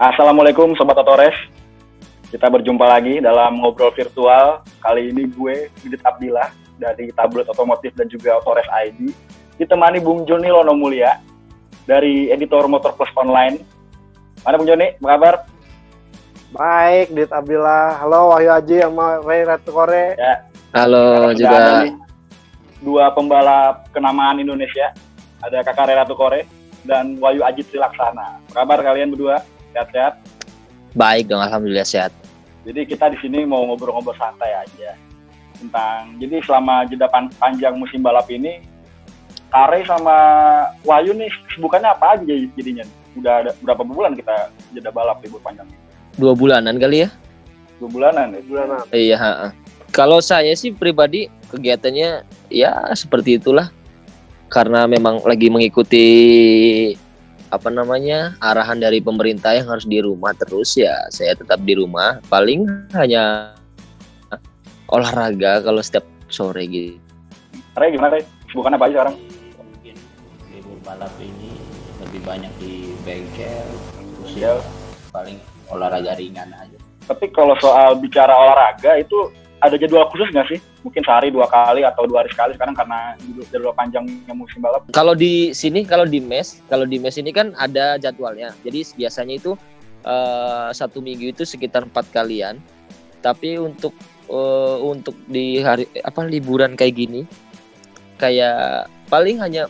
Assalamualaikum Sobat Otores. Kita berjumpa lagi dalam ngobrol virtual. Kali ini gue, Didit Abdillah, dari Tablet Otomotif dan juga Otores ID. Ditemani Bung Joni Lono Mulia, dari editor Motor Plus Online. Mana Bung Joni, apa kabar? Baik, Didit Abdillah. Halo Wahyu Aji sama Ray Ratu Kore. Ya. Halo juga. Dua pembalap kenamaan Indonesia. Ada Kakak Ray Ratu Kore dan Wahyu Aji Trilaksana. Apa kabar kalian berdua? Sehat-sehat? Baik dong, alhamdulillah sehat. Jadi kita di sini mau ngobrol-ngobrol santai aja tentang, jadi selama jeda panjang musim balap ini, Kare sama Wahyu nih kesibukannya apa aja jadinya? Udah ada berapa bulan kita jeda balap libur panjang? 2 bulanan kali ya? 2 bulanan ya? Bulanan. Iya. Kalau saya sih pribadi kegiatannya ya seperti itulah. Karena memang lagi mengikuti arahan dari pemerintah yang harus di rumah terus, ya saya tetap di rumah, paling hanya olahraga kalau setiap sore gitu. Ray gimana Ray? Bukan apa aja sekarang? Mungkin libur balap ini lebih banyak di bengkel, terus Ya. paling olahraga ringan aja. Tapi kalau soal bicara olahraga itu ada jadwal khusus nggak sih? Mungkin sehari 2 kali atau 2 hari sekali sekarang karena jadwal panjangnya musim balap. Kalau di sini, kalau di mes ini kan ada jadwalnya. Jadi biasanya itu 1 minggu itu sekitar 4 kalian. Tapi untuk di hari liburan kayak gini, kayak paling hanya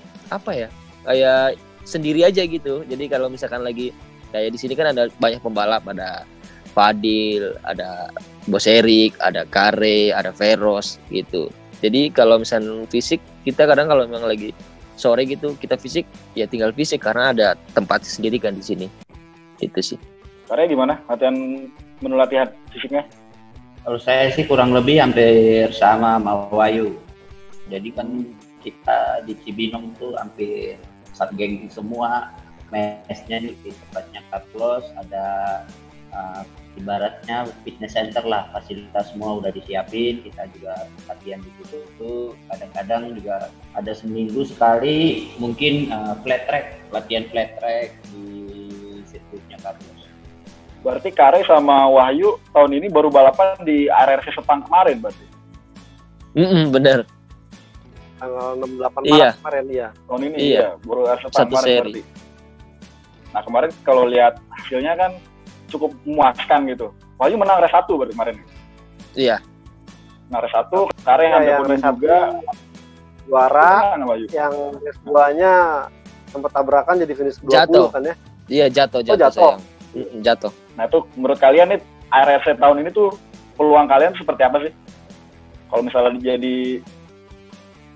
kayak sendiri aja gitu. Jadi kalau misalkan lagi kayak di sini kan ada banyak pembalap, ada Fadil, ada Bos Erik, ada Kare, ada Veros gitu. Jadi kalau misalnya fisik, kita kadang kalau memang lagi sore gitu kita fisik, ya tinggal fisik karena ada tempat sendiri kan di sini. Itu sih. Kare gimana menu latihan fisiknya? Kalau saya sih kurang lebih hampir sama Wahyu. Jadi kan kita di Cibinong tuh hampir satu geng semua. Mesnya di tempatnya Carlos, ada ibaratnya fitness center lah, fasilitas semua udah disiapin. Kita juga latihan di situ tuh, kadang-kadang juga ada seminggu sekali mungkin latihan flat track di sirkuitnya Carlos. Berarti Kare sama Wahyu tahun ini baru balapan di RRC Sepang kemarin berarti? Bener. Tanggal 6-8 Iya. Maret kemarin ya. Tahun ini Iya. baru RRC Sepang Satu kemarin seri. berarti. Nah kemarin kalau lihat hasilnya kan cukup memuaskan gitu. Wahyu menang race 1 berarti kemarin. Iya. Nah race 1, Kare yang yang kuning race 1 juga. juara, Menang, Wahyu. yang race 2-nya sempat tabrakan jadi finish 20 Jatuh. kan ya. Iya, jatuh jatuh. sayang. Jatuh. Nah itu menurut kalian nih RRC tahun ini tuh peluang kalian seperti apa sih? Kalau misalnya jadi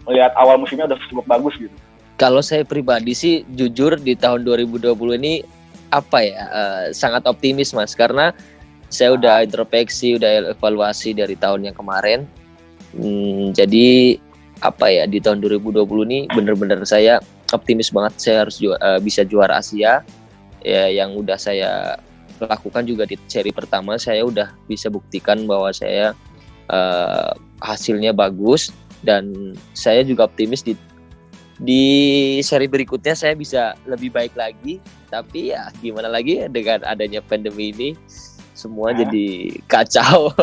melihat awal musimnya udah cukup bagus gitu. Kalau saya pribadi sih jujur di tahun 2020 ini sangat optimis Mas, karena saya udah introspeksi, udah evaluasi dari tahun yang kemarin. Jadi di tahun 2020 ini bener-bener saya optimis banget saya harus bisa juara Asia. Ya, yang udah saya lakukan juga di seri pertama, saya udah bisa buktikan bahwa saya hasilnya bagus, dan saya juga optimis di seri berikutnya saya bisa lebih baik lagi. Tapi ya gimana lagi, dengan adanya pandemi ini semua jadi kacau.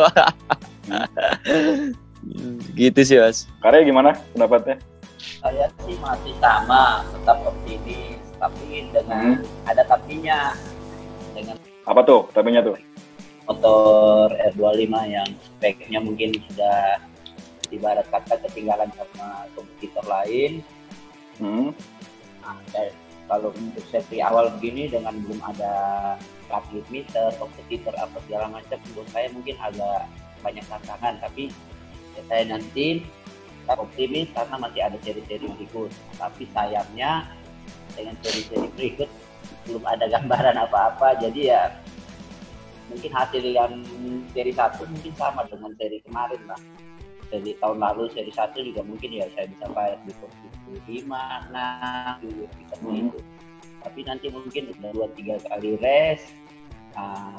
Gitu sih Mas. Kare gimana pendapatnya? Saya sih masih sama, tetap optimis, tapi dengan ada tapinya, dengan Apa tuh tapinya tuh? motor R25 yang speknya mungkin sudah ibarat kata ketinggalan sama kompetitor lain. Nah, kalau untuk sesi awal begini dengan belum ada cut limiter, kompetitor apa segala macam, menurut saya mungkin agak banyak tantangan, tapi ya saya nanti tetap optimis karena masih ada seri-seri berikut. Tapi sayangnya dengan seri-seri berikut belum ada gambaran apa-apa, jadi ya mungkin hasil yang seri 1 mungkin sama dengan seri kemarin lah. Seri tahun lalu seri 1 juga mungkin ya saya bisa bayar di posisi 5, 6 seperti itu. Tapi nanti mungkin sudah 2-3 kali race,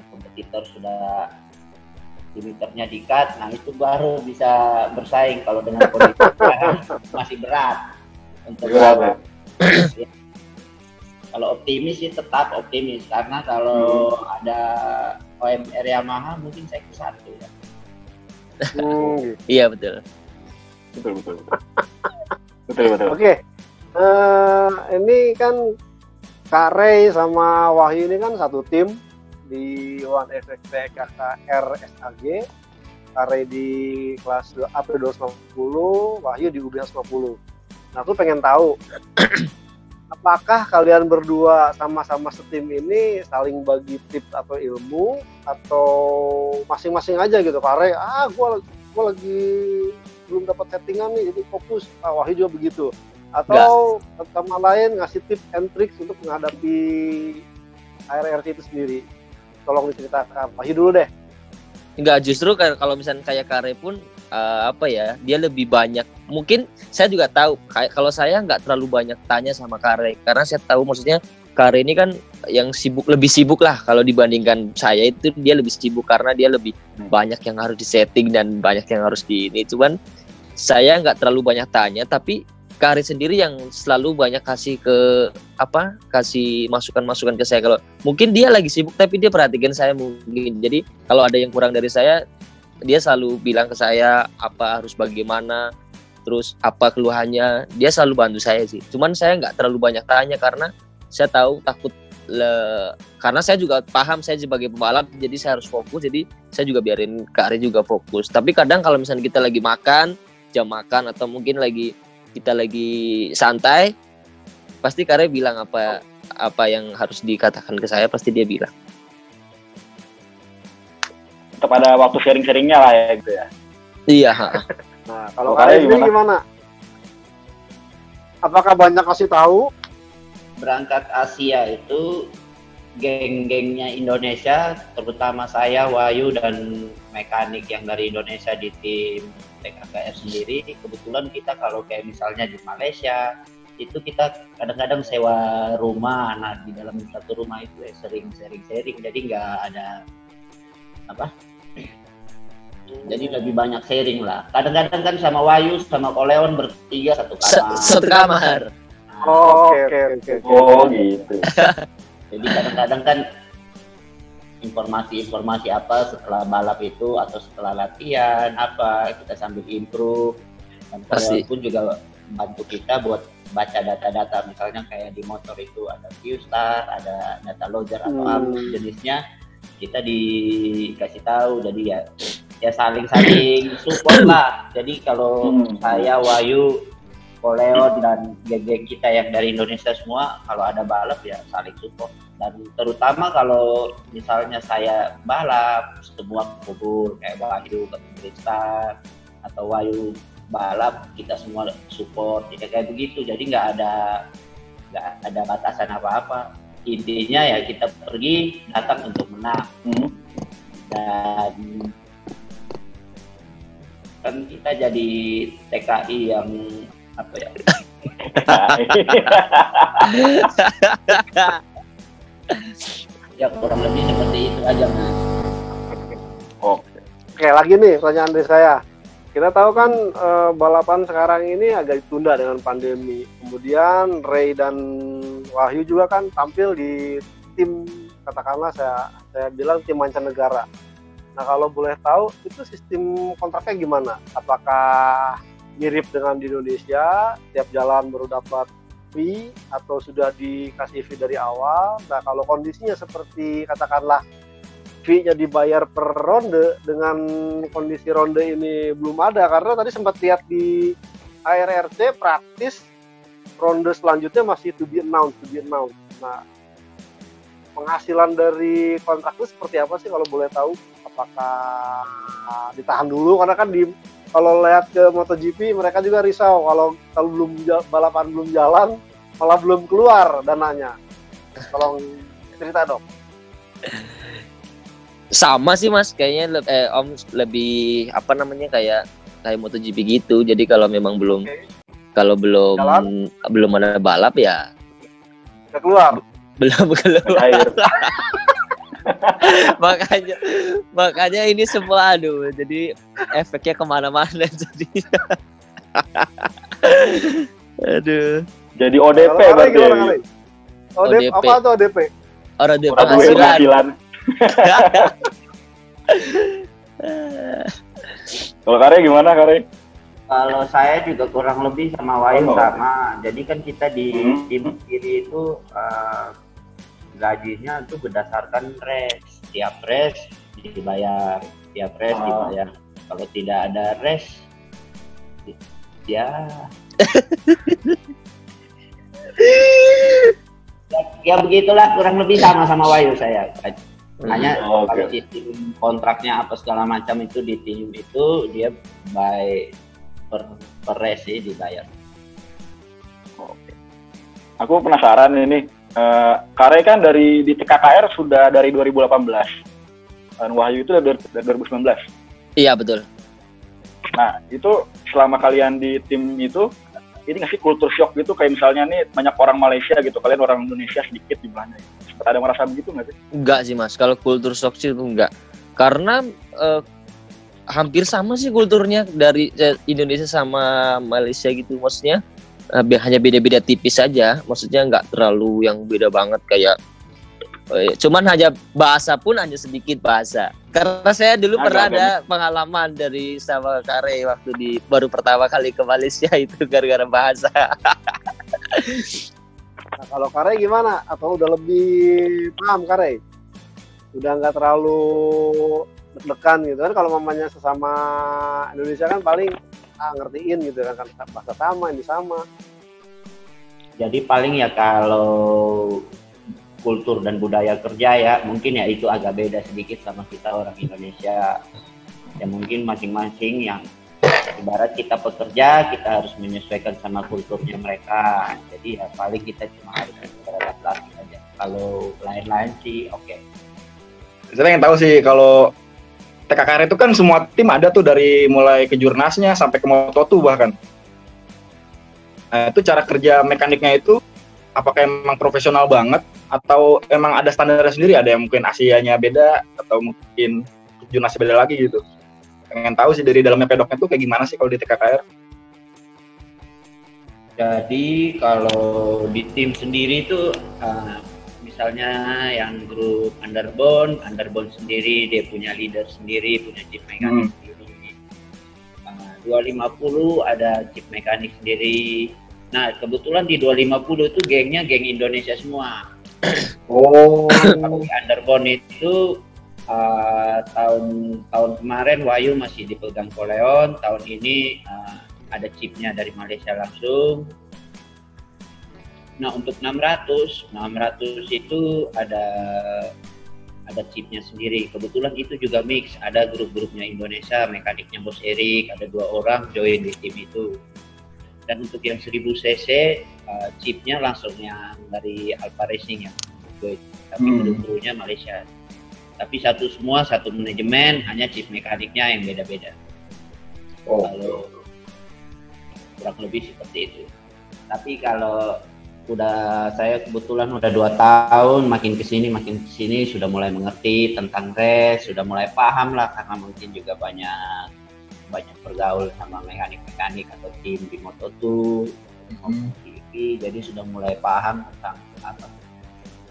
kompetitor sudah limiternya di-cut, nah itu baru bisa bersaing. Kalau dengan kondisi sekarang masih berat untuk Kalau optimis sih tetap optimis karena kalau ada OMR Yamaha mungkin saya ke 1 ya. Iya betul. Betul. Oke. Ini kan Kak Ray sama Wahyu ini kan satu tim di One FXP KKR SAG. Kak Ray di kelas AP 250, Wahyu di UB 150. Nah, aku pengen tahu apakah kalian berdua sama-sama setim ini saling bagi tips atau ilmu atau masing-masing aja gitu? Kak Ray, gua lagi belum dapat settingan nih, jadi fokus. Wahyu juga begitu. Atau sama lain ngasih tips and tricks untuk menghadapi ARRC itu sendiri. Tolong diceritakan. Wahyu dulu deh. Enggak, justru kalau misalnya kayak Kare pun dia lebih banyak. Mungkin saya juga tahu kalau saya nggak terlalu banyak tanya sama Kare karena saya tahu maksudnya Kare ini kan yang lebih sibuk lah kalau dibandingkan saya. Itu dia lebih sibuk karena dia lebih banyak yang harus disetting dan banyak yang harus ini. Cuman saya nggak terlalu banyak tanya, tapi Kare sendiri yang selalu banyak kasih masukan-masukan ke saya. Kalau mungkin dia lagi sibuk tapi dia perhatikan saya mungkin. Jadi kalau ada yang kurang dari saya, dia selalu bilang ke saya apa harus bagaimana, terus apa keluhannya. Dia selalu bantu saya sih. Cuman saya nggak terlalu banyak tanya karena saya tahu karena saya juga paham saya sebagai pembalap, jadi saya harus fokus. Jadi saya juga biarin Kare juga fokus. Tapi kadang kalau misalnya kita lagi makan, jam makan atau mungkin kita lagi santai, pasti Kare bilang apa yang harus dikatakan ke saya, pasti dia bilang. Tetap ada waktu sharing-sharingnya lah ya gitu ya. Iya. Nah, kalau Kare gimana? Apakah banyak kasih tahu? Berangkat Asia itu geng-gengnya Indonesia, terutama saya, Wahyu dan mekanik yang dari Indonesia di tim TKKR sendiri. Kebetulan kita kalau kayak misalnya di Malaysia itu kita kadang-kadang sewa rumah. Nah, di dalam satu rumah itu sering sharing, jadi nggak ada jadi lebih banyak sharing lah. Kadang-kadang kan sama Wahyu sama Koleon bertiga satu kamar. Satu kamar. Oke. Oh gitu. Jadi kadang-kadang kan informasi apa setelah balap itu atau setelah latihan apa kita sambil improve, dan Koleon pun juga bantu kita buat baca data-data, misalnya kayak di motor itu ada Q-Star, ada data logger atau apa jenisnya, kita dikasih tahu. Jadi ya saling support lah. Jadi kalau saya, Wahyu, Koleon dan geng kita yang dari Indonesia semua kalau ada balap ya saling support. Dan terutama kalau misalnya saya balap semua kubur kayak Wahyu Q-Star atau Wahyu balap, kita semua support ya kayak begitu. Jadi nggak ada batasan apa-apa. Intinya ya kita pergi datang untuk menang. Dan kan kita jadi TKI yang apa ya? Ya kurang lebih seperti itu aja, Mas. Oke, lagi nih pertanyaan dari saya. Kita tahu kan balapan sekarang ini agak ditunda dengan pandemi. Kemudian Ray dan Wahyu juga kan tampil di tim, katakanlah saya bilang tim mancanegara. Nah, kalau boleh tahu itu sistem kontraknya gimana? Apakah mirip dengan di Indonesia, tiap jalan baru dapat fee atau sudah dikasih fee dari awal? Nah, kalau kondisinya seperti katakanlah fee-nya dibayar per ronde, dengan kondisi ronde ini belum ada, karena tadi sempat lihat di ARRC praktis ronde selanjutnya masih to be announced. Nah, penghasilan dari kontrak itu seperti apa sih kalau boleh tahu? Apakah ditahan dulu? Karena kan kalau lihat ke MotoGP mereka juga risau kalau balapan belum jalan malah belum keluar dananya. Tolong cerita dong. Sama sih Mas, kayaknya Om lebih kayak MotoGP gitu. Jadi kalau memang belum ada balap ya nggak keluar. Belum keluar. makanya ini semua jadi efeknya kemana-mana jadi. Jadi ODP berarti. ODP. Apa tuh ODP? ODP penghasilan. Kalau Kare gimana, Kare? Kalau saya juga kurang lebih sama Wayu sama. Jadi kan kita di tim kiri itu gajinya itu berdasarkan res. Tiap res dibayar, dibayar. Kalau tidak ada res, ya ya begitulah, kurang lebih sama Wayu saya. Hanya kalau sistem kontraknya apa segala macam itu di tim itu dia by per res sih dibayar. Oke. Aku penasaran ini, Kare kan di TKKR sudah dari 2018 dan Wahyu itu dari 2019. Iya betul. Nah itu selama kalian di tim itu, ini ngasih kultur shock gitu, kayak misalnya nih banyak orang Malaysia gitu, kalian orang Indonesia sedikit jumlahnya. Sempat ada merasa begitu nggak sih? Enggak sih Mas, kalau kultur shock sih itu enggak. Karena hampir sama sih kulturnya dari Indonesia sama Malaysia gitu. Maksudnya hanya beda-beda tipis saja. Maksudnya nggak terlalu yang beda banget kayak cuman hanya bahasa pun hanya sedikit bahasa. Karena saya dulu pernah ada pengalaman dari sama Kare waktu baru pertama kali ke Malaysia itu gara-gara bahasa. Nah, kalau Kare gimana? Atau udah lebih paham Kare? Udah nggak terlalu deg-degan gitu kan? Kalau mamanya sesama Indonesia kan paling ngertiin gitu kan, bahasa sama, ini sama. Jadi paling ya kalau kultur dan budaya kerja ya mungkin ya itu agak beda sedikit sama kita orang Indonesia. Ya mungkin masing-masing yang ibarat kita pekerja kita harus menyesuaikan sama kulturnya mereka. Jadi ya paling kita cuma harus beradaptasi aja. Kalau lain-lain sih oke. Saya pengen tahu sih kalau TKKR itu kan semua tim ada tuh dari mulai ke jurnasnya sampai ke Moto2 bahkan. Nah, itu cara kerja mekaniknya itu apakah emang profesional banget atau emang ada standarnya sendiri? Ada yang mungkin Asianya beda atau mungkin jurnasnya beda lagi gitu. Pengen tahu sih dari dalamnya pedoknya tuh kayak gimana sih kalau di TKKR. Jadi kalau di tim sendiri itu misalnya yang grup underbone sendiri dia punya leader sendiri, punya chief mekanik sendiri. 250 ada chief mekanik sendiri. Nah kebetulan di 250 itu gengnya geng Indonesia semua. Kalau di underbone itu tahun kemarin Wayu masih dipegang Koleon, tahun ini ada chipnya dari Malaysia langsung. Nah untuk 600 itu ada chipnya sendiri. Kebetulan itu juga mix, ada grup-grupnya Indonesia, mekaniknya Bos Erik, ada 2 orang join di tim itu. Dan untuk yang 1000 cc chipnya langsung yang dari Alfa Racing yang join, tapi kru-krunya Malaysia. Tapi satu manajemen, hanya chip mekaniknya yang beda-beda. Kalau kurang lebih seperti itu. Tapi kalau saya kebetulan udah 2 tahun, makin kesini sudah mulai mengerti tentang race, sudah mulai paham lah karena mungkin juga banyak bergaul sama mekanik-mekanik atau tim di Moto2, jadi sudah mulai paham tentang apa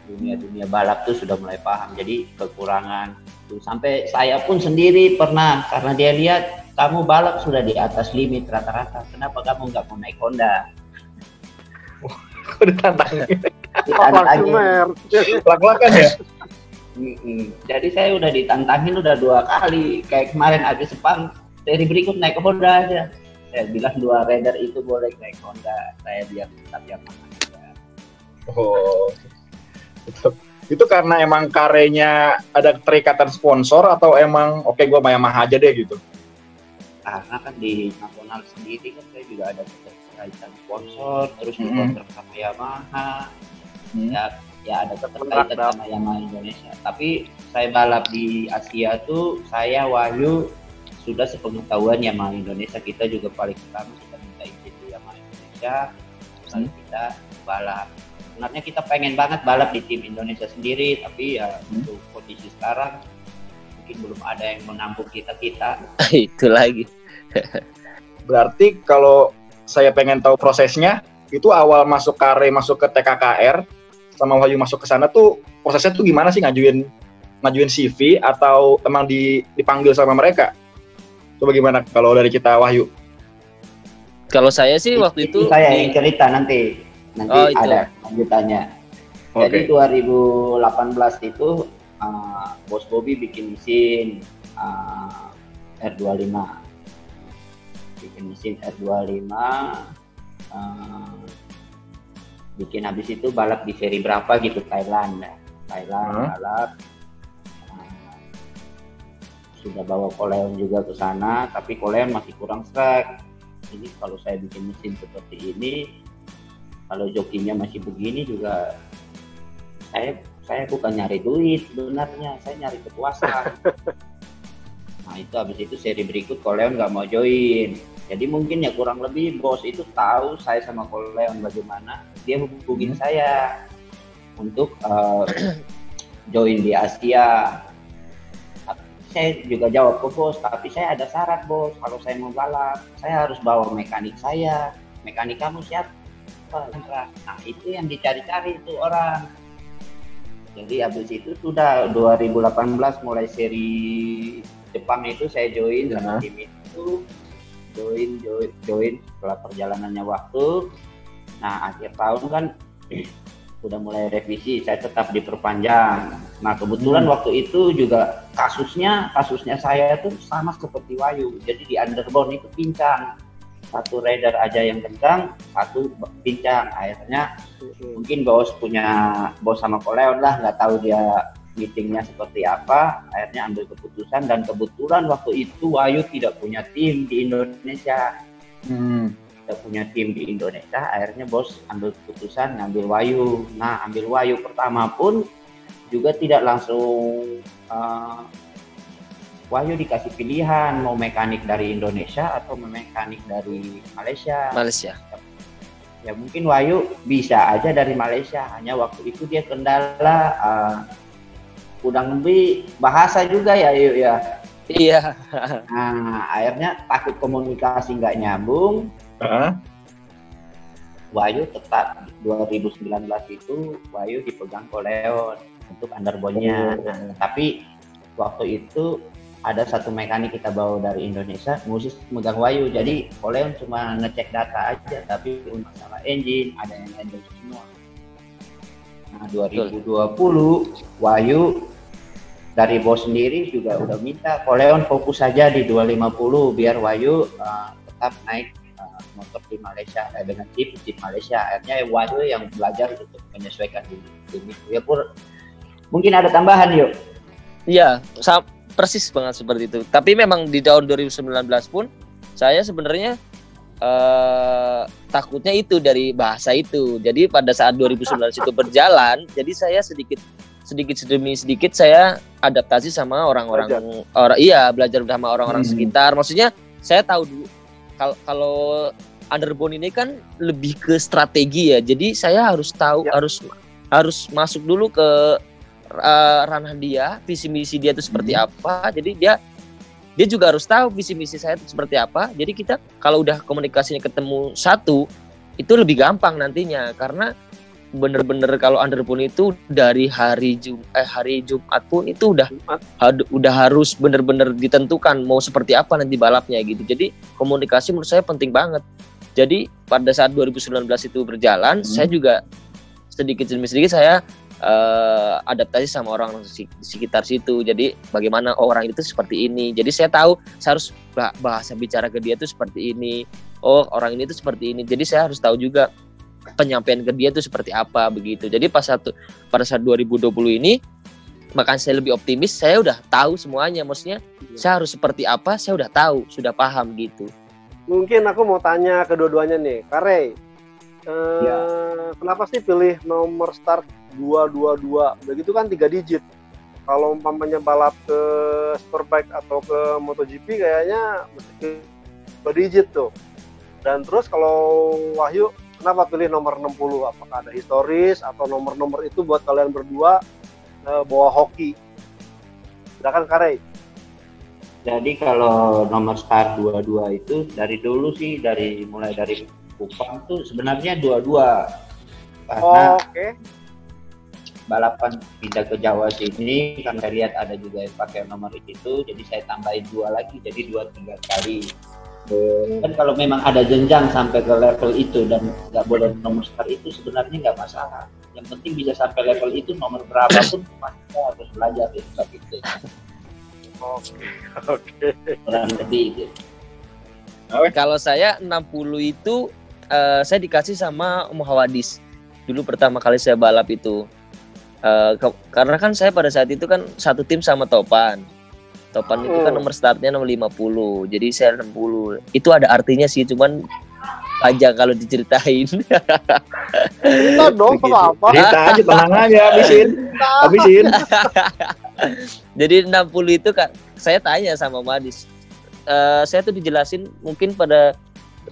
dunia balap tuh sudah mulai paham. Jadi kekurangan tuh sampai saya pun sendiri pernah, karena dia lihat kamu balap sudah di atas limit rata-rata, kenapa kamu nggak mau naik Honda? Ditantangin. Lak-lakan ya. Jadi saya udah ditantangin udah 2 kali. Kayak kemarin ada Sepang, seri berikut naik Honda aja. Saya bilang 2 rider itu boleh naik Honda. Saya diam tetap Yamaha. Itu karena emang Karenya ada terikatan sponsor atau emang oke gue Yamaha aja deh gitu? Karena kan di nasional sendiri kan saya juga ada keterkaitan sponsor, terus kontrak sama Yamaha, ya ada keterkaitan sama Yamaha Indonesia. Tapi saya balap di Asia tuh, saya Wahyu sudah sepengetahuan Yamaha Indonesia, kita juga paling pertama kita minta izin di Yamaha Indonesia, lalu kita balap. Sebenarnya kita pengen banget balap di tim Indonesia sendiri, tapi ya untuk kondisi sekarang mungkin belum ada yang menampung kita. Itu lagi. Berarti kalau saya pengen tahu prosesnya, itu awal masuk Kare masuk ke TKKR sama Wahyu masuk ke sana tuh prosesnya tuh gimana sih, ngajuin CV atau emang dipanggil sama mereka? Coba gimana kalau dari kita, Wahyu? Kalau saya sih waktu itu saya yang cerita nanti ada lanjutannya. Jadi 2018 itu Bos Bobby bikin mesin R25. Bikin mesin R25, bikin habis itu balap di seri berapa gitu, Thailand balap. Sudah bawa Koleon juga ke sana, tapi Koleon masih kurang track. Jadi kalau saya bikin mesin seperti ini, kalau jokinya masih begini juga, saya bukan nyari duit sebenarnya, saya nyari kepuasan. Nah itu habis itu seri berikut Koleon nggak mau join. Jadi mungkin ya kurang lebih bos itu tahu saya sama Koleon bagaimana, dia hubungin saya untuk join di Asia. Saya juga jawab ke bos, tapi saya ada syarat bos, kalau saya mau balap saya harus bawa mekanik saya. Mekanik kamu siapa? Nah itu yang dicari-cari itu orang. Jadi habis itu sudah 2018 mulai seri Jepang itu saya join sama tim itu, join setelah perjalanannya waktu. Nah akhir tahun kan udah mulai revisi, saya tetap diperpanjang. Nah kebetulan waktu itu juga kasusnya saya tuh sama seperti Wahyu, jadi di underbone itu pincang, satu rider aja yang kencang, satu pincang. Akhirnya mungkin bos sama Koleon lah, nggak tahu dia meetingnya seperti apa, akhirnya ambil keputusan. Dan kebetulan waktu itu Wahyu tidak punya tim di Indonesia. Tidak punya tim di Indonesia, akhirnya bos ambil keputusan ngambil Wahyu. Nah ambil Wahyu pertama pun juga tidak langsung Wahyu dikasih pilihan mau mekanik dari Indonesia atau mekanik dari Malaysia. Ya mungkin Wahyu bisa aja dari Malaysia, hanya waktu itu dia kendala kurang lebih bahasa juga ya Yuk ya. Iya. Nah akhirnya takut komunikasi nggak nyambung. Wahyu tetap 2019 itu Wahyu dipegang Koleon untuk underbone-nya. Nah, tapi waktu itu ada satu mekanik kita bawa dari Indonesia khusus megang Wahyu, jadi Koleon cuma ngecek data aja, tapi untuk masalah engine ada yang handle semua. Nah 2020 Wahyu dari bos sendiri juga udah minta Koleon fokus saja di 250 biar Wahyu tetap naik motor di Malaysia dengan tim Malaysia. Akhirnya Wahyu yang belajar untuk menyesuaikan diri. Ya Pur, mungkin ada tambahan Yuk? Iya, persis banget seperti itu. Tapi memang di tahun 2019 pun saya sebenarnya takutnya itu dari bahasa itu. Jadi pada saat 2019 itu berjalan, jadi saya sedikit demi sedikit saya adaptasi sama belajar sama orang-orang sekitar. Maksudnya saya tahu dulu kalau underbone ini kan lebih ke strategi ya. Jadi saya harus tahu, harus masuk dulu ke ranah dia, visi misi dia itu seperti apa. Jadi dia juga harus tahu visi misi saya itu seperti apa. Jadi kita kalau udah komunikasinya ketemu satu, itu lebih gampang nantinya, karena bener-bener kalau underbone itu dari hari Jumat pun itu udah harus bener-bener ditentukan mau seperti apa nanti balapnya gitu. Jadi komunikasi menurut saya penting banget. Jadi pada saat 2019 itu berjalan, saya juga sedikit demi sedikit saya adaptasi sama orang di sekitar situ. Jadi bagaimana orang itu seperti ini. Jadi saya tahu saya harus bahasa bicara ke dia itu seperti ini. Oh orang ini tuh seperti ini. Jadi saya harus tahu juga penyampaian ke dia itu seperti apa begitu. Jadi pada saat 2020 ini makanya saya lebih optimis, saya udah tahu semuanya. Maksudnya saya harus seperti apa, saya udah tahu, sudah paham gitu. Mungkin aku mau tanya kedua-duanya nih, Kare, kenapa sih pilih nomor start 222? Begitu kan 3 digit. Kalau umpamanya balap ke Superbike atau ke MotoGP kayaknya mesti 2 digit tuh. Dan terus kalau Wahyu, kenapa pilih nomor 60? Apakah ada historis atau nomor-nomor itu buat kalian berdua bawa hoki? Silakan Kare. Jadi kalau nomor start 22 itu dari dulu sih, mulai dari Kupang tuh sebenarnya 22. Karena balapan pindah ke Jawa sini, kan saya lihat ada juga yang pakai nomor itu, jadi saya tambahin 2 lagi, jadi 2-3 kali. Kan kalau memang ada jenjang sampai ke level itu dan nggak boleh nomor start itu sebenarnya nggak masalah. Yang penting bisa sampai level itu, nomor berapa pun kita harus belajar itu. Oke. Kurang lebih itu. Kalau saya 60 itu saya dikasih sama Om Hawadis. Dulu pertama kali saya balap itu. Karena kan saya pada saat itu kan satu tim sama Topan. Topan itu kan nomor startnya nomor 50. Jadi saya 60. Itu ada artinya sih, cuman aja kalau diceritain. Cerita dong, apa? Cerita aja, tenang aja, habisin. Jadi 60 itu kan saya tanya sama Madis. Saya tuh dijelasin mungkin pada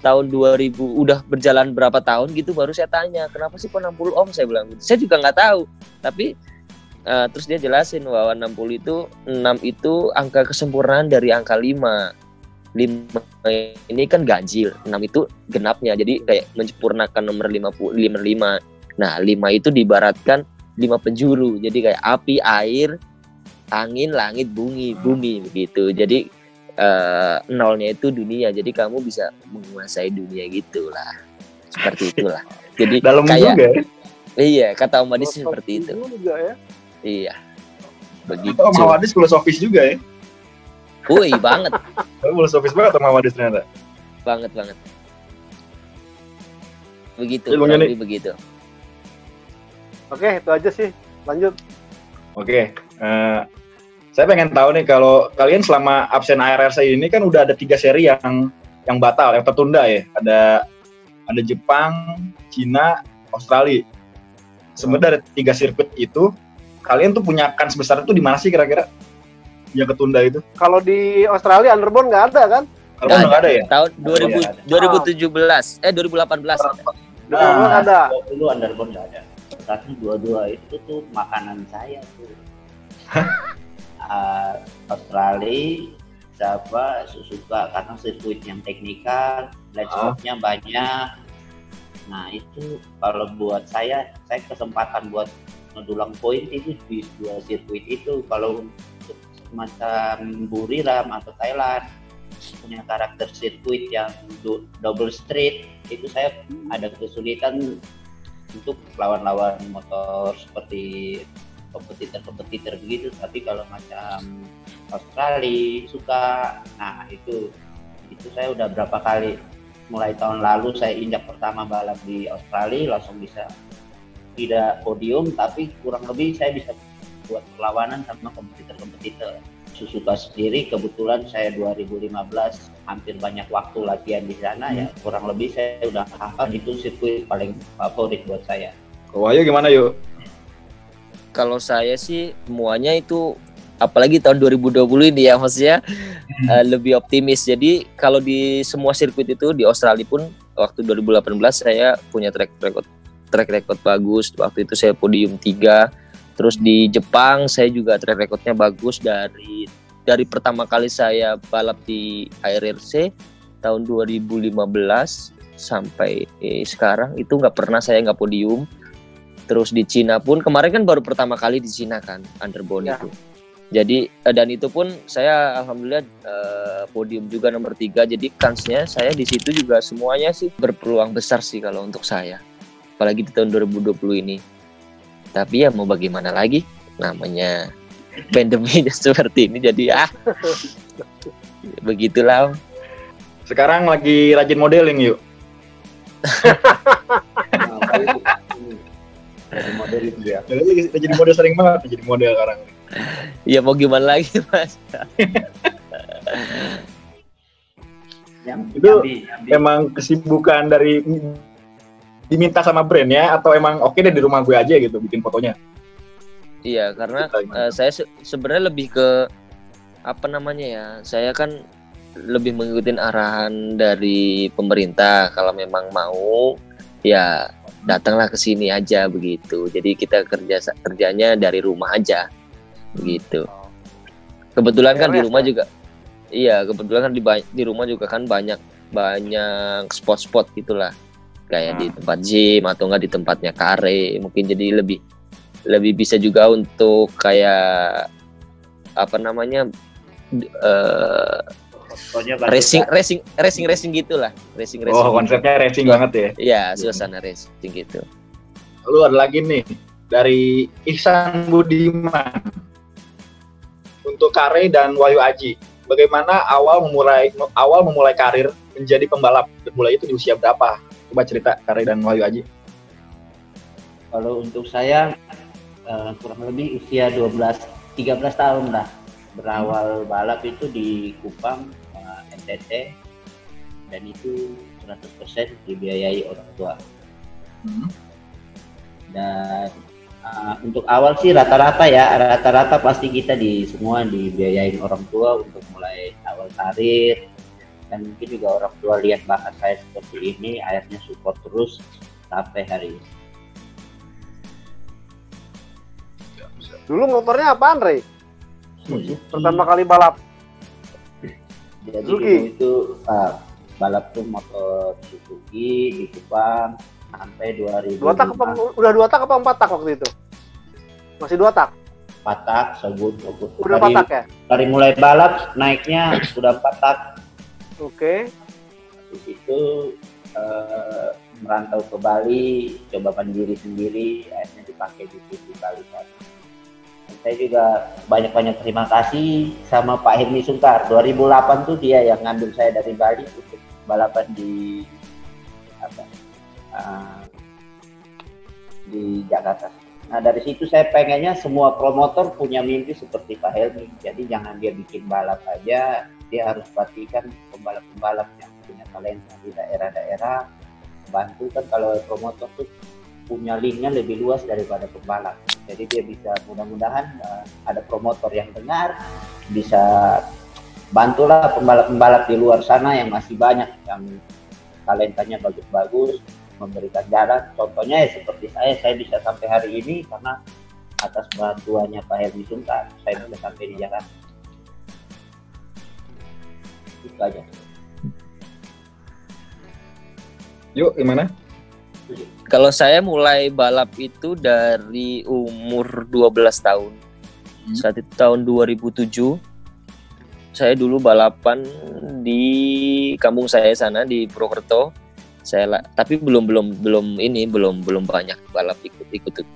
tahun 2000 udah berjalan berapa tahun gitu baru saya tanya, kenapa sih kok 60 Om, saya bilang gitu. Saya juga nggak tahu. Tapi terus dia jelasin bahwa 60 itu 6 itu angka kesempurnaan dari angka 5. 5 ini kan ganjil, 6 itu genapnya. Jadi kayak menyempurnakan nomor 55. Nah, 5 itu diibaratkan 5 penjuru. Jadi kayak api, air, angin, langit, bumi begitu. Jadi nolnya itu dunia. Jadi kamu bisa menguasai dunia gitulah. Seperti itulah. Jadi dalam kayak juga. Iya, kata Om Madis seperti itu. Juga, ya? Iya. Begitu. Om Hawadis filosofis juga ya. Wih, banget. Filosofis banget Om Hawadis ternyata. Banget. Begitu, begitu. Oke, itu aja sih. Lanjut. Oke. Saya pengen tahu nih, kalau kalian selama absen ARRC ini kan udah ada 3 seri yang batal, yang tertunda ya. Ada Jepang, Cina, Australia. Sebenarnya dari 3 sirkuit itu, kalian tuh punya kans besar itu di mana sih kira-kira yang ketunda itu? Kalau di Australia Underborn nggak ada kan? Kalau nggak ada ya? Tahun 2017, 2018 ada. Underborn ada. Dulu Underborn nggak ada. Tapi 22 itu tuh makanan saya tuh. Australia, Java, Suzuka, karena sirkuit yang teknikal, landskapnya banyak. Nah itu kalau buat saya kesempatan buat mendulang poin itu di 2 sirkuit itu. Kalau macam Buriram atau Thailand punya karakter sirkuit yang double street, itu saya ada kesulitan untuk lawan-lawan motor seperti kompetitor begitu. Tapi kalau macam Australia suka, nah itu saya udah berapa kali, mulai tahun lalu saya injak pertama balap di Australia langsung bisa tidak podium, tapi kurang lebih saya bisa buat perlawanan sama kompetitor. Suzuka sendiri kebetulan saya 2015 hampir banyak waktu latihan di sana, ya kurang lebih saya udah hafal, itu sirkuit paling favorit buat saya. Wahyu gimana yuk? Kalau saya sih semuanya itu, apalagi tahun 2020 ini ya maksudnya lebih optimis. Jadi kalau di semua sirkuit itu, di Australia pun waktu 2018 saya punya track record bagus. Waktu itu saya podium 3. Terus di Jepang saya juga track recordnya bagus dari pertama kali saya balap di ARRC tahun 2015 sampai sekarang itu nggak pernah saya nggak podium. Terus di Cina pun kemarin kan baru pertama kali di Cina kan Underborn itu. Jadi dan itu pun saya alhamdulillah podium juga nomor 3. Jadi kansnya saya di situ juga semuanya sih berpeluang besar sih kalau untuk saya. Apalagi di tahun 2020 ini. Tapi ya mau bagaimana lagi, namanya pandeminya seperti ini, jadi begitulah. Sekarang lagi rajin modeling yuk. Model itu ya. Jadi model sering banget, jadi model sekarang. Ya mau gimana lagi Mas. Itu emang kesibukan dari diminta sama brand ya, atau emang oke deh di rumah gue aja gitu bikin fotonya? Iya, karena saya sebenarnya lebih ke apa namanya ya, saya kan lebih mengikuti arahan dari pemerintah. Kalau memang mau ya datanglah ke sini aja begitu. Jadi kita kerjanya dari rumah aja begitu. Kebetulan kan di rumah juga, iya kebetulan kan di rumah juga kan banyak spot-spot gitulah. Kayak di tempat gym atau enggak di tempatnya Kare, mungkin jadi lebih lebih bisa juga untuk kayak apa namanya racing gitulah, racing. Oh, konsepnya racing banget ya? Iya, suasana racing gitu. Lalu ada lagi nih dari Ihsan Budiman untuk Kare dan Wahyu Aji. Bagaimana awal memulai karir menjadi pembalap? Mulai itu di usia berapa? Coba cerita Kare dan Wahyu Aji. Kalau untuk saya kurang lebih usia 13 tahun lah. Berawal balap itu di Kupang NTT, dan itu 100% dibiayai orang tua. Dan untuk awal sih rata-rata pasti kita semua dibiayain orang tua untuk mulai awal karir, dan mungkin juga orang tua lihat bakat saya seperti ini, akhirnya support terus sampai hari ini. Dulu motornya apaan, Rey? Pertama kali balap? Jadi dulu itu balap tuh motor Suzuki di Kupang sampai 2000. Udah 2 tak apa 4 tak waktu itu? Masih 2 tak? 4 tak, sebut. Udah 4 tak ya? Dari mulai balap naiknya udah 4 tak. Oke. Terus itu merantau ke Bali, coba mandiri sendiri, akhirnya dipakai di Bali. Saya juga banyak terima kasih sama Pak Hilmi Sungkar. 2008 tuh dia yang ngambil saya dari Bali untuk balapan di Jakarta. Nah dari situ saya pengennya semua promotor punya mimpi seperti Pak Hilmi. Jadi jangan dia bikin balap aja, dia harus perhatikan pembalap-pembalap yang punya talenta di daerah-daerah. Bantu kan kalau promotor tuh punya linknya lebih luas daripada pembalap. Jadi dia bisa mudah-mudahan ada promotor yang dengar, bisa bantulah pembalap-pembalap di luar sana yang masih banyak yang talentanya bagus-bagus, memberikan jalan. Contohnya ya seperti saya bisa sampai hari ini karena atas bantuannya Pak Hilmi Sungkar, saya bisa sampai di Jakarta. Itu aja. Yuk, gimana? Kalau saya mulai balap itu dari umur 12 tahun. Saat itu tahun 2007. Saya dulu balapan di kampung saya sana di Purwokerto. Tapi belum banyak balap ikut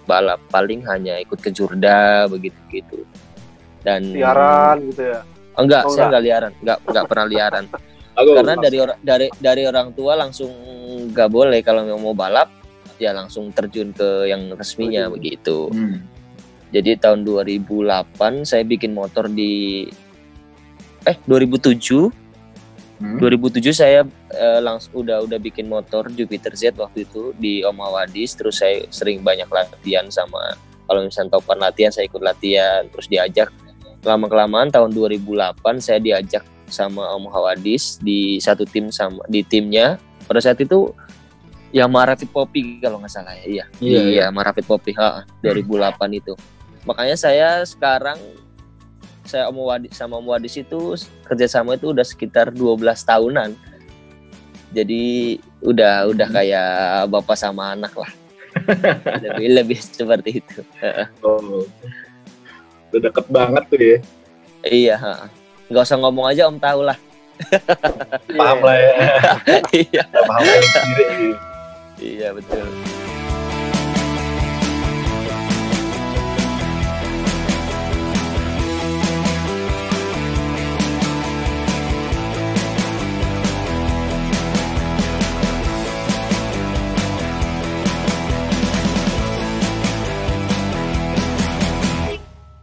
balap, paling hanya ikut ke Jurda begitu. Dan liaran gitu ya. Enggak, saya enggak liaran, enggak pernah liaran. Karena dari orang tua langsung nggak boleh kalau mau balap ya langsung terjun ke yang resminya begitu. Jadi tahun 2008 saya bikin motor di 2007 saya langsung udah bikin motor Jupiter Z waktu itu di Om Hawadis. Terus saya sering banyak latihan sama, kalau misalnya topan latihan saya ikut latihan, terus diajak. Lama-kelamaan tahun 2008 saya diajak sama Om Hawadis di satu tim di timnya. Pada saat itu Yamaha Rapid Poppy kalau nggak salah ya. Iya, Yamaha Rapid Poppy 2008 itu. Makanya saya sekarang sama Om Hawadis itu kerjasama itu udah sekitar 12 tahunan. Jadi udah kayak bapak sama anak lah. lebih seperti itu. Udah deket banget tuh ya. Iya, nggak usah ngomong aja Om tahu lah. Paham lah ya. Iya. Paham sendiri. Iya betul.